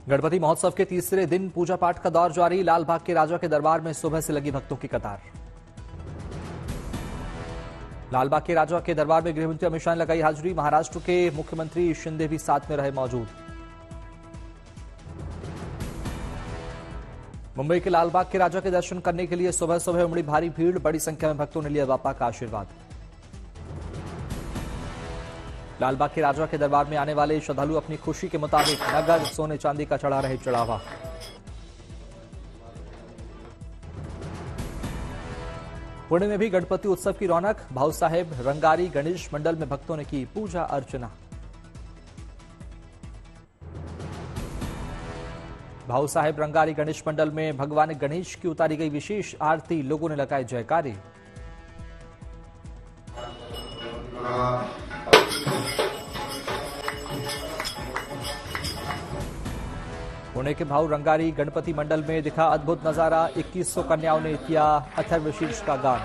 गणपति महोत्सव के तीसरे दिन पूजा पाठ का दौर जारी। लालबाग के राजा के दरबार में सुबह से लगी भक्तों की कतार। लालबाग के राजा के दरबार में गृहमंत्री अमित शाह ने लगाई हाजिरी। महाराष्ट्र के मुख्यमंत्री शिंदे भी साथ में रहे मौजूद। मुंबई के लालबाग के राजा के दर्शन करने के लिए सुबह सुबह उमड़ी भारी भीड़। बड़ी संख्या में भक्तों ने लिया बापा का आशीर्वाद। लालबाग के राजा के दरबार में आने वाले श्रद्धालु अपनी खुशी के मुताबिक नगद सोने चांदी का चढ़ा रहे चढ़ावा। पुणे में भी गणपति उत्सव की रौनक। भाऊ साहेब रंगारी गणेश मंडल में भक्तों ने की पूजा अर्चना। भाऊ साहेब रंगारी गणेश मंडल में भगवान गणेश की उतारी गई विशेष आरती। लोगों ने लगाए जयकारे। पुणे के भाऊ रंगारी गणपति मंडल में दिखा अद्भुत नजारा। 2100 कन्याओं ने किया अथर्वशीर्ष का गान।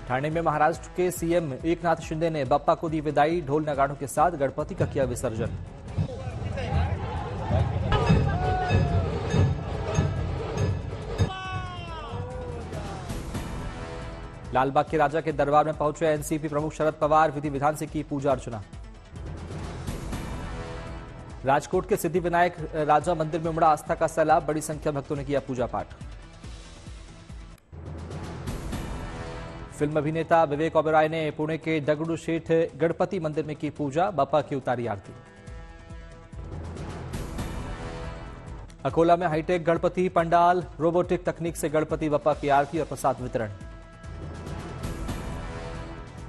ठाणे में महाराष्ट्र के सीएम एकनाथ शिंदे ने बप्पा को दी विदाई। ढोल नगाड़ों के साथ गणपति का किया विसर्जन। लालबाग के राजा के दरबार में पहुंचे एनसीपी प्रमुख शरद पवार। विधि विधान से की पूजा अर्चना। राजकोट के सिद्धि विनायक राजा मंदिर में उमड़ा आस्था का सैलाब। बड़ी संख्या में भक्तों ने किया पूजा पाठ। फिल्म अभिनेता विवेक ओबेरॉय ने पुणे के दगड़ू शेठ गणपति मंदिर में की पूजा। बापा की उतारी आरती। अकोला में हाईटेक गणपति पंडाल। रोबोटिक तकनीक से गणपति बापा की आरती और प्रसाद वितरण।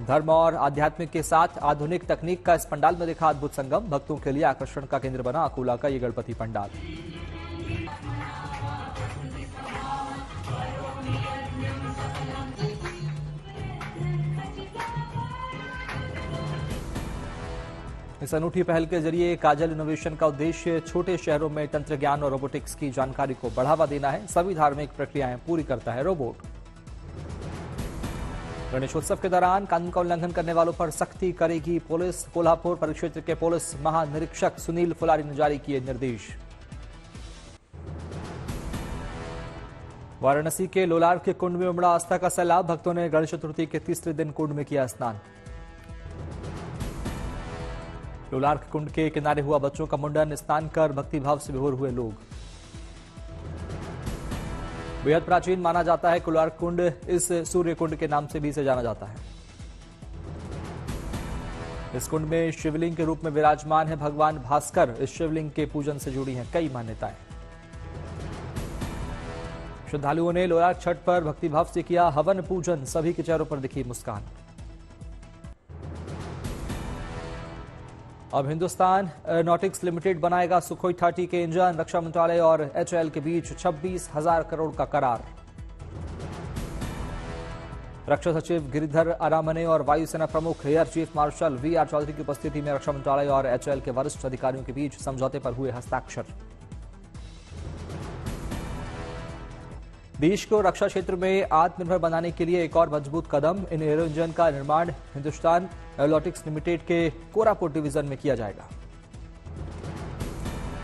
धर्म और आध्यात्मिक के साथ आधुनिक तकनीक का इस पंडाल में दिखा अद्भुत संगम। भक्तों के लिए आकर्षण का केंद्र बना अकोला का ये गणपति पंडाल। इस अनूठी पहल के जरिए काजल इनोवेशन का उद्देश्य छोटे शहरों में तंत्र ज्ञान और रोबोटिक्स की जानकारी को बढ़ावा देना है। सभी धार्मिक प्रक्रियाएं पूरी करता है रोबोट। गणेशोत्सव के दौरान कानून का उल्लंघन करने वालों पर सख्ती करेगी पुलिस। कोल्हापुर परिक्षेत्र के पुलिस महानिरीक्षक सुनील फुलारी ने जारी किए निर्देश। वाराणसी के लोलार के कुंड में उमड़ा आस्था का सैलाब। भक्तों ने गणेश चतुर्थी के तीसरे दिन कुंड में किया स्नान। लोलार के कुंड के किनारे हुआ बच्चों का मुंडन। स्नान कर भक्तिभाव से विभोर हुए लोग। बेहद प्राचीन माना जाता है कोलार कुंड। इस सूर्य कुंड के नाम से भी इसे जाना जाता है। इस कुंड में शिवलिंग के रूप में विराजमान है भगवान भास्कर। इस शिवलिंग के पूजन से जुड़ी हैं कई मान्यताएं। श्रद्धालुओं ने लोलार छठ पर भक्तिभाव से किया हवन पूजन। सभी के चेहरों पर दिखी मुस्कान। अब हिंदुस्तान एरोनॉटिक्स लिमिटेड बनाएगा सुखोई 30 के इंजन। रक्षा मंत्रालय और एचएएल के बीच 26,000 करोड़ का करार। रक्षा सचिव गिरिधर अरामने और वायुसेना प्रमुख air chief marshal VR Chaudhary की उपस्थिति में रक्षा मंत्रालय और एचएएल के वरिष्ठ अधिकारियों के बीच समझौते पर हुए हस्ताक्षर। देश को रक्षा क्षेत्र में आत्मनिर्भर बनाने के लिए एक और मजबूत कदम। इन एरो इंजन का निर्माण हिंदुस्तान एरोनॉटिक्स लिमिटेड के कोरापुट डिवीजन में किया जाएगा।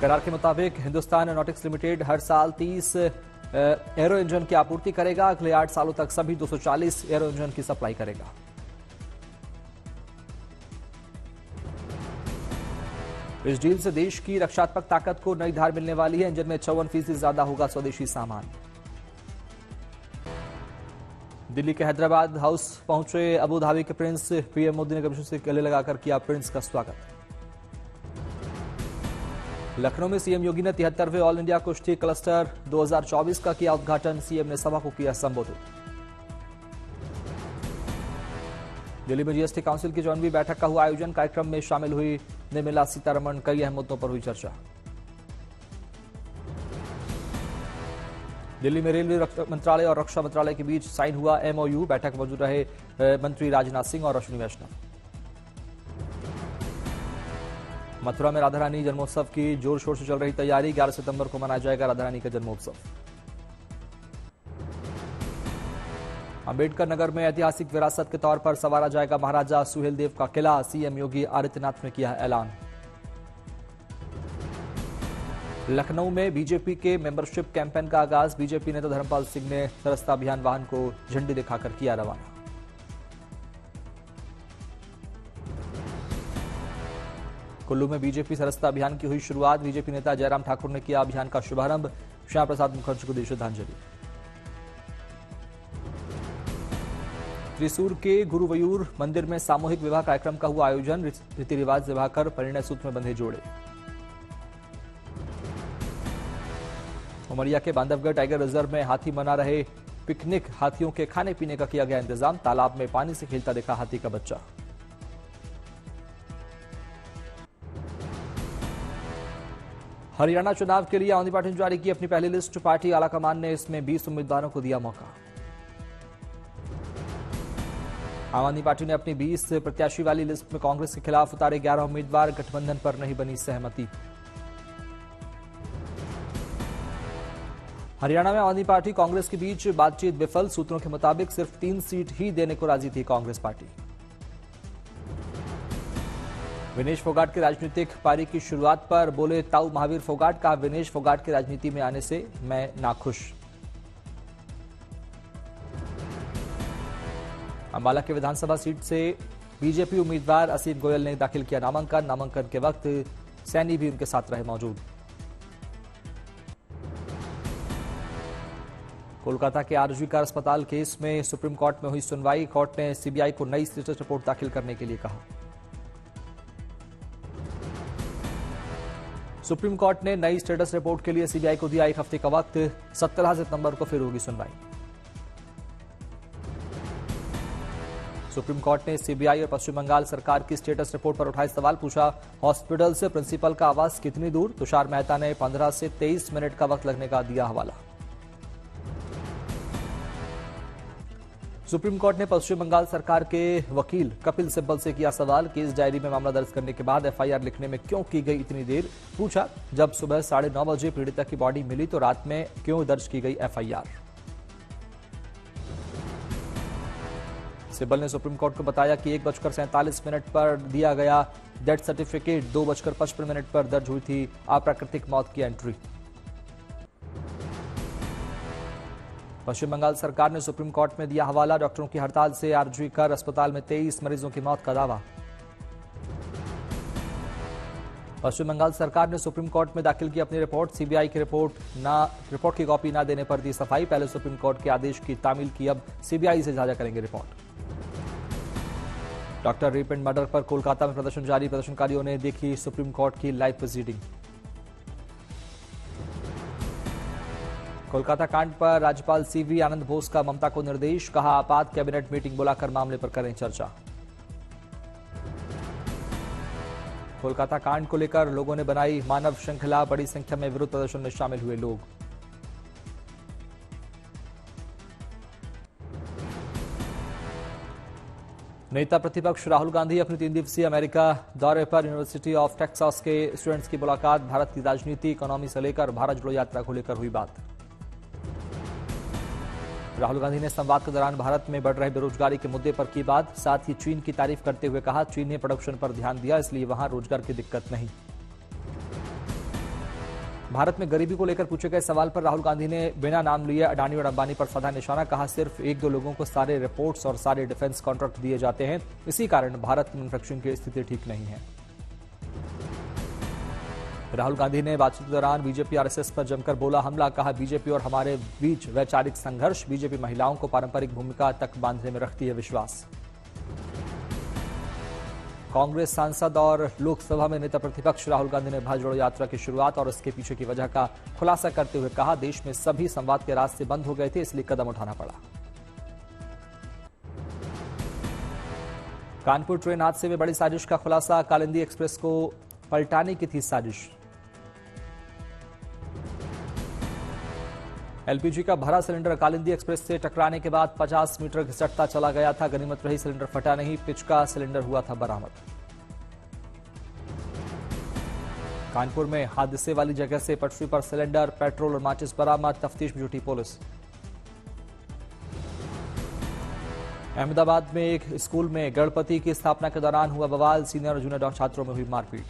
करार के मुताबिक हिंदुस्तान एरोनॉटिक्स लिमिटेड हर साल 30 एरो इंजन की आपूर्ति करेगा। अगले 8 सालों तक सभी 240 एरो इंजन की सप्लाई करेगा। इस डील से देश की रक्षात्मक ताकत को नई धार मिलने वाली है। इंजन में 54% ज्यादा होगा स्वदेशी सामान। दिल्ली के हैदराबाद हाउस पहुंचे अबू धाबी के प्रिंस। पीएम मोदी ने कमिश्नर से गले लगाकर किया प्रिंस का स्वागत। लखनऊ में सीएम योगी ने 73वें ऑल इंडिया कुश्ती क्लस्टर 2024 का किया उद्घाटन। सीएम ने सभा को किया संबोधित। दिल्ली में जीएसटी काउंसिल की 54वीं बैठक का हुआ आयोजन। कार्यक्रम में शामिल हुई निर्मला सीतारमण। कई अहम मुद्दों पर हुई चर्चा। दिल्ली में रेलवे मंत्रालय और रक्षा मंत्रालय के बीच साइन हुआ एमओयू। बैठक में मौजूद रहे मंत्री राजनाथ सिंह और अश्विनी वैष्णव। मथुरा में राधा रानी जन्मोत्सव की जोर शोर से चल रही तैयारी। 11 सितंबर को मनाया जाएगा राधा रानी का जन्मोत्सव। अंबेडकर नगर में ऐतिहासिक विरासत के तौर पर संवारा जाएगा महाराजा सुहेलदेव का किला, सीएम योगी आदित्यनाथ ने किया ऐलान। लखनऊ में बीजेपी के मेंबरशिप कैंपेन का आगाज, बीजेपी नेता धर्मपाल सिंह ने सदस्यता अभियान वाहन को झंडी दिखाकर किया रवाना। कुल्लू में बीजेपी सदस्यता अभियान की हुई शुरुआत, बीजेपी नेता जयराम ठाकुर ने किया अभियान का शुभारंभ, श्यामा प्रसाद मुखर्जी को दी श्रद्धांजलि। त्रिसूर के गुरुवयूर मंदिर में सामूहिक विवाह कार्यक्रम का हुआ आयोजन, रीति रिवाज निभाकर परिणय सूत्र में बंधे जोड़े। उमरिया के बांधवगढ़ टाइगर रिजर्व में हाथी मना रहे पिकनिक, हाथियों के खाने पीने का किया गया इंतजाम, तालाब में पानी से खेलता देखा हाथी का बच्चा। हरियाणा चुनाव के लिए आम आदमी पार्टी ने जारी की अपनी पहली लिस्ट, पार्टी आलाकमान ने इसमें 20 उम्मीदवारों को दिया मौका। आम आदमी पार्टी ने अपनी 20 प्रत्याशी वाली लिस्ट में कांग्रेस के खिलाफ उतारे 11 उम्मीदवार, गठबंधन पर नहीं बनी सहमति। हरियाणा में आम आदमी पार्टी कांग्रेस के बीच बातचीत विफल, सूत्रों के मुताबिक सिर्फ 3 सीट ही देने को राजी थी कांग्रेस पार्टी। विनेश फोगाट की राजनीतिक पारी की शुरुआत पर बोले ताऊ महावीर फोगाट, कहा विनेश फोगाट की राजनीति में आने से मैं नाखुश। अंबाला के विधानसभा सीट से बीजेपी उम्मीदवार असीम गोयल ने दाखिल किया नामांकन, नामांकन के वक्त सैनी भी उनके साथ रहे मौजूद। कोलकाता के आरजी कार अस्पताल केस में सुप्रीम कोर्ट में हुई सुनवाई, कोर्ट ने सीबीआई को नई स्टेटस रिपोर्ट दाखिल करने के लिए कहा। सुप्रीम कोर्ट ने नई स्टेटस रिपोर्ट के लिए सीबीआई को दिया 1 हफ्ते का वक्त, 17 सितंबर को फिर होगी सुनवाई। सुप्रीम कोर्ट ने सीबीआई और पश्चिम बंगाल सरकार की स्टेटस रिपोर्ट पर उठाए सवाल, पूछा हॉस्पिटल से प्रिंसिपल का आवास कितनी दूर, तुषार मेहता ने 15 से 23 मिनट का वक्त लगने का दिया हवाला। सुप्रीम कोर्ट ने पश्चिम बंगाल सरकार के वकील कपिल सिब्बल से किया सवाल, केस डायरी में मामला दर्ज करने के बाद एफआईआर लिखने में क्यों की गई इतनी देर, पूछा जब सुबह 9:30 बजे पीड़िता की बॉडी मिली तो रात में क्यों दर्ज की गई एफआईआर। सिब्बल ने सुप्रीम कोर्ट को बताया कि 1:47 पर दिया गया डेथ सर्टिफिकेट, 2:55 पर दर्ज हुई थी अप्राकृतिक मौत की एंट्री। पश्चिम बंगाल सरकार ने सुप्रीम कोर्ट में दिया हवाला, डॉक्टरों की हड़ताल से आरजी कर अस्पताल में 23 मरीजों की मौत का दावा। पश्चिम बंगाल सरकार ने सुप्रीम कोर्ट में दाखिल की अपनी रिपोर्ट, सीबीआई की रिपोर्ट की कॉपी न देने पर दी सफाई, पहले सुप्रीम कोर्ट के आदेश की तामील की, अब सीबीआई से साझा करेंगे report. Doctor rape and murder पर कोलकाता में प्रदर्शन जारी, प्रदर्शनकारियों ने देखी सुप्रीम कोर्ट की लाइव प्रोसीडिंग। कोलकाता कांड पर राज्यपाल सीवी आनंद बोस का ममता को निर्देश, कहा आपात कैबिनेट मीटिंग बुलाकर मामले पर करें चर्चा। कोलकाता कांड को लेकर लोगों ने बनाई मानव श्रृंखला, बड़ी संख्या में विरोध प्रदर्शन में शामिल हुए लोग। नेता प्रतिपक्ष राहुल गांधी अपने 3 दिवसीय अमेरिका दौरे पर, यूनिवर्सिटी ऑफ टेक्सास के स्टूडेंट्स की मुलाकात, भारत की राजनीति इकोनॉमी से लेकर भारत जोड़ो यात्रा को लेकर हुई बात। राहुल गांधी ने संवाद के दौरान भारत में बढ़ रहे बेरोजगारी के मुद्दे पर की बात, साथ ही चीन की तारीफ करते हुए कहा चीन ने प्रोडक्शन पर ध्यान दिया इसलिए वहां रोजगार की दिक्कत नहीं। भारत में गरीबी को लेकर पूछे गए सवाल पर राहुल गांधी ने बिना नाम लिए अडानी और अंबानी पर साधा निशाना, कहा सिर्फ 1-2 लोगों को सारे रिपोर्ट्स और सारे डिफेंस कॉन्ट्रैक्ट दिए जाते हैं, इसी कारण भारत में मैन्युफैक्चरिंग की स्थिति ठीक नहीं है। राहुल गांधी ने बातचीत के दौरान बीजेपी आरएसएस पर जमकर बोला हमला, कहा बीजेपी और हमारे बीच वैचारिक संघर्ष, बीजेपी महिलाओं को पारंपरिक भूमिका तक बांधने में रखती है विश्वास। कांग्रेस सांसद और लोकसभा में नेता प्रतिपक्ष राहुल गांधी ने भारत जोड़ो यात्रा की शुरुआत और इसके पीछे की वजह का खुलासा करते हुए कहा देश में सभी संवाद के रास्ते बंद हो गए थे इसलिए कदम उठाना पड़ा। कानपुर ट्रेन हादसे में बड़ी साजिश का खुलासा, कालिंदी एक्सप्रेस को पलटाने की थी साजिश। एलपीजी का भरा सिलेंडर कालिंदी एक्सप्रेस से टकराने के बाद 50 मीटर घिसटता चला गया था, गनीमत रही सिलेंडर फटा नहीं, पिच का सिलेंडर हुआ था बरामद। कानपुर में हादसे वाली जगह से पटरी पर सिलेंडर, पेट्रोल और माचिस बरामद, तफ्तीश में जुटी पुलिस। अहमदाबाद में एक स्कूल में गणपति की स्थापना के दौरान हुआ बवाल, सीनियर और जूनियर छात्रों में हुई मारपीट।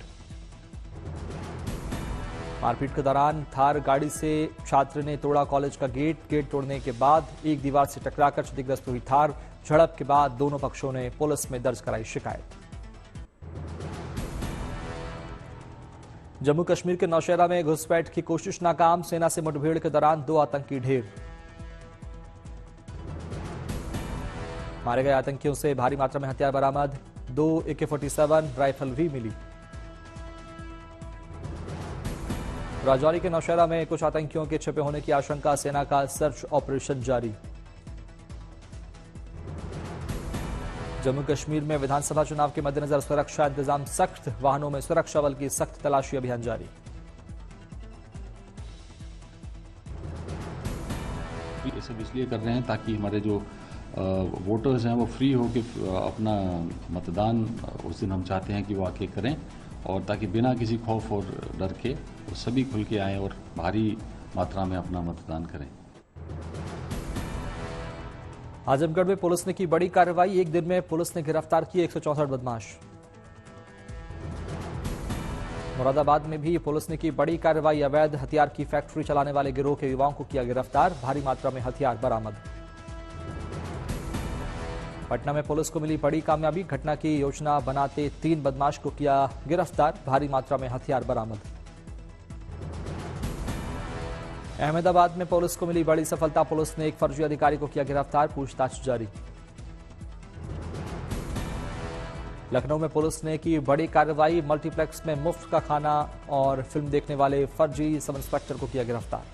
मारपीट के दौरान थार गाड़ी से छात्र ने तोड़ा कॉलेज का गेट तोड़ने के बाद एक दीवार से टकराकर क्षतिग्रस्त हुई थार। झड़प के बाद दोनों पक्षों ने पुलिस में दर्ज कराई शिकायत। जम्मू कश्मीर के नौशहरा में घुसपैठ की कोशिश नाकाम, सेना से मुठभेड़ के दौरान 2 आतंकी ढेर। मारे गए आतंकियों से भारी मात्रा में हथियार बरामद, 2 AK-47 राइफल भी मिली। राजौरी के नौशहरा में कुछ आतंकियों के छिपे होने की आशंका, सेना का सर्च ऑपरेशन जारी। जम्मू कश्मीर में विधानसभा चुनाव के मद्देनजर सुरक्षा इंतजाम सख्त, वाहनों में सुरक्षा बल की सख्त तलाशी अभियान जारी। ये सब इसलिए कर रहे हैं ताकि हमारे जो वोटर्स हैं वो फ्री होकर अपना मतदान उस दिन हम चाहते हैं कि वो आके करें, और ताकि बिना किसी खौफ और डर के वो सभी खुल के आएँ और भारी मात्रा में अपना मतदान करें। आजमगढ़ में पुलिस ने की बड़ी कार्रवाई, एक दिन में पुलिस ने गिरफ्तार किए 164 बदमाश। मुरादाबाद में भी पुलिस ने की बड़ी कार्रवाई, अवैध हथियार की फैक्ट्री चलाने वाले गिरोह के युवाओं को किया गिरफ्तार, भारी मात्रा में हथियार बरामद। पटना में पुलिस को मिली बड़ी कामयाबी, घटना की योजना बनाते 3 बदमाश को किया गिरफ्तार, भारी मात्रा में हथियार बरामद। अहमदाबाद में पुलिस को मिली बड़ी सफलता, पुलिस ने एक फर्जी अधिकारी को किया गिरफ्तार, पूछताछ जारी। लखनऊ में पुलिस ने की बड़ी कार्रवाई, मल्टीप्लेक्स में मुफ्त का खाना और फिल्म देखने वाले फर्जी सब इंस्पेक्टर को किया गिरफ्तार।